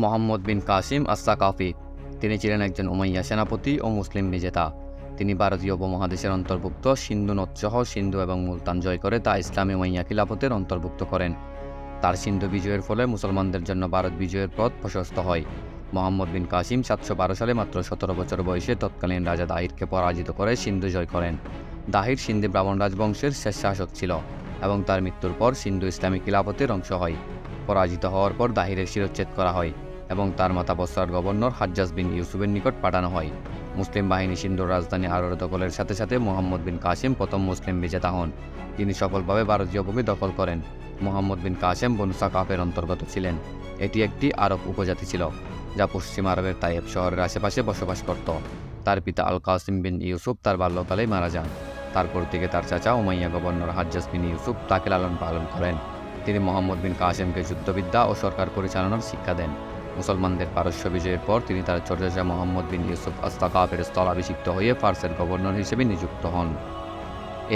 মোহাম্মদ বিন কাসিম আস-সাকাফি। তিনি ছিলেন একজন উমাইয়া সেনাপতি ও মুসলিম বিজেতা। তিনি ভারতীয় উপমহাদেশের অন্তর্ভুক্ত সিন্ধু নদসহ সিন্ধু এবং মুলতান জয় করে তা ইসলামী উমাইয়া খিলাফতের অন্তর্ভুক্ত করেন। তার সিন্ধু বিজয়ের ফলে মুসলমানদের জন্য ভারত বিজয়ের পথ প্রশস্ত হয়। মোহাম্মদ বিন কাসিম 712 সালে মাত্র 17 বছর বয়সে তৎকালীন রাজা দাহিরকে পরাজিত করে সিন্ধু জয় করেন। দাহির সিন্ধি ব্রাহ্মণ রাজবংশের শেষ শাসক ছিল এবং তার মৃত্যুর পর সিন্ধু ইসলামী খিলাফতের অংশ হয়। পরাজিত হওয়ার পর দাহিরের শিরচ্ছেদ করা হয় এবং তার মাতা বসরার গভর্নর হাজ্জাজ বিন ইউসুফের নিকট পাঠানো হয়। মুসলিম বাহিনী সিন্ধুর রাজধানী আরোর দখলের সাথে সাথে মোহাম্মদ বিন কাসিম প্রথম মুসলিম বিজেতা হন, যিনি সফলভাবে ভারতীয় ভূমি দখল করেন। মোহাম্মদ বিন কাসেম বনু সাকাফের অন্তর্গত ছিলেন। এটি একটি আরব উপজাতি ছিল যা পশ্চিম আরবের তাইয়েব শহরের আশেপাশে বসবাস করত। তার পিতা আল কাসিম বিন ইউসুফ তার বাল্যকালেই মারা যান। তারপর থেকে তার চাচা উমাইয়া গভর্নর হাজ্জাজ বিন ইউসুফ তাকে লালন পালন করেন। তিনি মোহাম্মদ বিন কাসেমকে যুদ্ধবিদ্যা ও সরকার পরিচালনার শিক্ষা দেন। মুসলমানদের পারস্য বিজয়ের পর তিনি তার ছোট চাচা মোহাম্মদ বিন ইউসুফ আস-সাকাফের স্থলাভিষিক্ত হয়ে ফার্সের গভর্নর হিসেবে নিযুক্ত হন।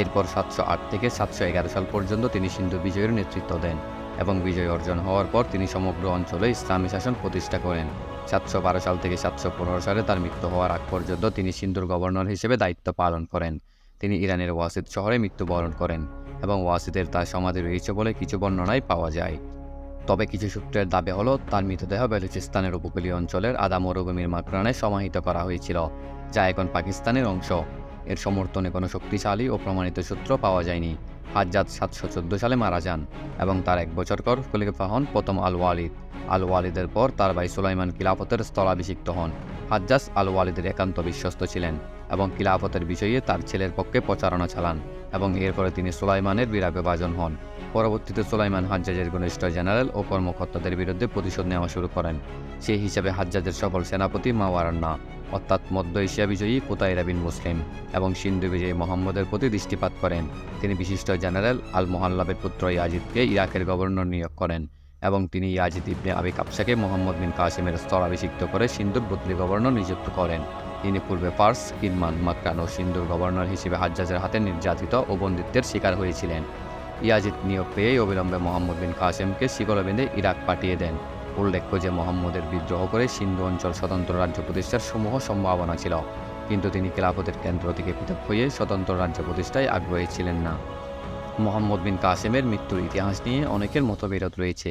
এরপর 708 থেকে 711 সাল পর্যন্ত তিনি সিন্ধু বিজয়ের নেতৃত্ব দেন এবং বিজয় অর্জন হওয়ার পর তিনি সমগ্র অঞ্চলে ইসলামী শাসন প্রতিষ্ঠা করেন। 712 সাল থেকে 715 সালে তার মৃত্যু হওয়ার আগ পর্যন্ত তিনি সিন্ধুর গভর্নর হিসেবে দায়িত্ব পালন করেন। তিনি ইরানের ওয়াসিদ শহরে মৃত্যুবরণ করেন এবং ওয়াসিদের তার সমাধি রয়েছে বলে কিছু বর্ণনায় পাওয়া যায়। তবে কিছু সূত্রের দাবি হলো তার মৃতদেহ বেলুচিস্তানের উপকূলীয় অঞ্চলের আদা মরুভূমির মাকরানে সমাহিত করা হয়েছিল, যা এখন পাকিস্তানের অংশ। এর সমর্থনে কোনো শক্তিশালী ও প্রমাণিত সূত্র পাওয়া যায়নি। হাজ্জাজ 714 সালে মারা যান এবং তার 1 বছর পর খলিফা হন প্রথম আল ওয়ালিদ। আল ওয়ালিদের পর তার ভাই সুলাইমান খিলাফতের স্থলাভিষিক্ত হন। হাজ্জাজ আল ওয়ালিদের একান্ত বিশ্বস্ত ছিলেন এবং খিলাফতের বিষয়ে তার ছেলের পক্ষে প্রচারণা চালান এবং এরপরে তিনি সুলাইমানের বিভাজন হন। পরবর্তীতে সুলাইমান হাজ্জাজের ঘনিষ্ঠ জেনারেল ও কর্মকর্তাদের বিরুদ্ধে প্রতিশোধ নেওয়া শুরু করেন। সেই হিসাবে হাজ্জাজের সফল সেনাপতি মাওয়ারান্না অর্থাৎ মধ্য এশিয়া বিজয়ী কুতাইরা বিন মুসলিম এবং সিন্ধু বিজয়ী মোহাম্মদের প্রতি দৃষ্টিপাত করেন। তিনি বিশিষ্ট জেনারেল আল মোহাল্লাবের পুত্র ইয়াজিদকে ইরাকের গভর্নর নিয়োগ করেন এবং তিনি ইয়াজিদ ইবনে আবি কাবসাকে মোহাম্মদ বিন কাসিমের স্থলাভিষিক্ত করে সিন্ধুর বদলি গভর্নর নিযুক্ত করেন। তিনি পূর্বে ফার্স, কিরমান, মাক্কান ও সিন্ধুর গভর্নর হিসেবে হাজ্জাজের হাতে নির্যাতিত ও বন্দিত্বের শিকার হয়েছিলেন। ইয়াজিদ নিয়োগ পেয়েই অবিলম্বে মোহাম্মদ বিন কাসেমকে শিকলে বেঁধে ইরাক পাঠিয়ে দেন। উল্লেখ্য যে মোহাম্মদের বিদ্রোহ করে সিন্ধু অঞ্চল স্বতন্ত্র রাজ্য প্রতিষ্ঠার সমূহ সম্ভাবনা ছিল, কিন্তু তিনি খিলাফতের কেন্দ্র থেকে পৃথক হয়ে স্বতন্ত্র রাজ্য প্রতিষ্ঠায় আগ্রহী ছিলেন না। মোহাম্মদ বিন কাসেমের মৃত্যুর ইতিহাস নিয়ে অনেকের মতবিরোধ রয়েছে।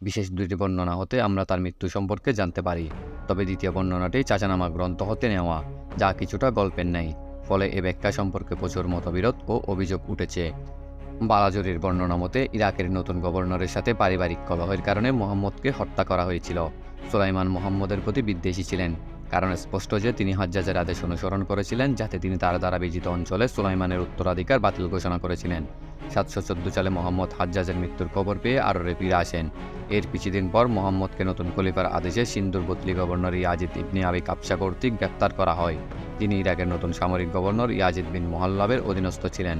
বিশেষ দুটি বর্ণনা হতে আমরা তার মৃত্যু সম্পর্কে জানতে পারি, তবে দ্বিতীয় বর্ণনাটি চাচানামা গ্রন্থ হতে নেওয়া, যা কিছুটা গল্পের ন্যায়। ফলে এ ব্যাখ্যা সম্পর্কে প্রচুর মতবিরোধ ও অভিযোগ উঠেছে। বালাজুরির বর্ণনা মতে ইরাকের নতুন গভর্নরের সাথে পারিবারিক কলহের কারণে মোহাম্মদকে হত্যা করা হয়েছিল। সুলাইমান মোহাম্মদের প্রতি বিদ্বেষী ছিলেন, কারণ স্পষ্ট যে তিনি হাজ্জাজের আদেশ অনুসরণ করেছিলেন যাতে তিনি তার দ্বারা বিজিত অঞ্চলে সুলাইমানের উত্তরাধিকার বাতিল ঘোষণা করেছিলেন। 714 সালে মোহাম্মদ হাজ্জাজের মৃত্যুর খবর পেয়ে আরবে ফিরে আসেন। এর কিছুদিন পর মোহাম্মদকে নতুন খলিফার আদেশে সিন্ধুর বদলি গভর্নর ইয়াজিদ ইবনে আবি কাবসা কর্তৃক গ্রেপ্তার করা হয়। তিনি ইরাকের নতুন সামরিক গভর্নর ইয়াজিদ বিন মোহাল্লাবের অধীনস্থ ছিলেন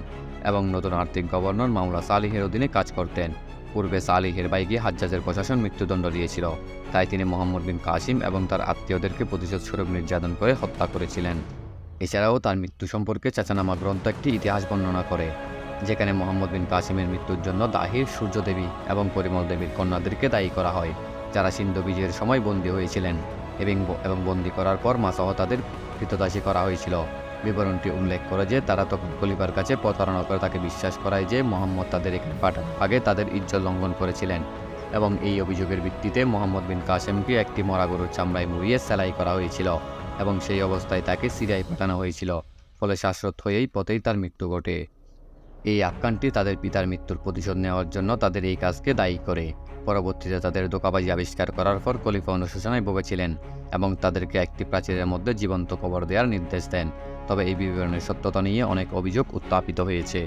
এবং নতুন আর্থিক গভর্নর মাওলা সালিহের অধীনে কাজ করতেন। পূর্বে সালিহের বাইকে হাজ্জাজের প্রশাসন মৃত্যুদণ্ড দিয়েছিল, তাই তিনি মোহাম্মদ বিন কাসিম এবং তার আত্মীয়দেরকে প্রতিশোধস্বরূপ নির্যাতন করে হত্যা করেছিলেন। এছাড়াও তার মৃত্যু সম্পর্কে চাচানামা গ্রন্থ একটি ইতিহাস বর্ণনা করে, যেখানে মোহাম্মদ বিন কাসিমের মৃত্যুর জন্য দাহির, সূর্যদেবী এবং পরিমল দেবীর কন্যাদেরকে দায়ী করা হয়, যারা সিন্ধু বিজয়ের সময় বন্দী হয়েছিলেন এবং বন্দী করার পর মাসাহ তাদের কৃতদাসী করা হয়েছিল। বিবরণটি উল্লেখ করে যে তারা তখন খলিফার কাছে প্রতারণা করে তাকে বিশ্বাস করায় যে মোহাম্মদ তাদের এখানে পাঠানোর আগে তাদের ইজ্জত লঙ্ঘন করেছিলেন এবং এই অভিযোগের ভিত্তিতে মোহাম্মদ বিন কাসেমকে একটি মরা গরুর চামড়ায় মুড়িয়ে সেলাই করা হয়েছিল এবং সেই অবস্থায় তাকে সিরিয়ায় পাঠানো হয়েছিল। ফলে শ্বাসরোধ হয়েই পথেই তার মৃত্যু ঘটে। এই আখ্যানটি তাদের পিতার মৃত্যুর প্রতিশোধ নেওয়ার জন্য তাদের এই কাজকে দায়ী করে। পরবর্তীতে তাদের ধোঁকাবাজি আবিষ্কার করার পর খলিফা অনুশোচনায় ভুগেছিলেন এবং তাদেরকে একটি প্রাচীরের মধ্যে জীবন্ত কবর দেওয়ার নির্দেশ দেন। তবে এই বিবরণের সত্যতা নিয়ে অনেক অভিযোগ উত্থাপিত হয়েছে।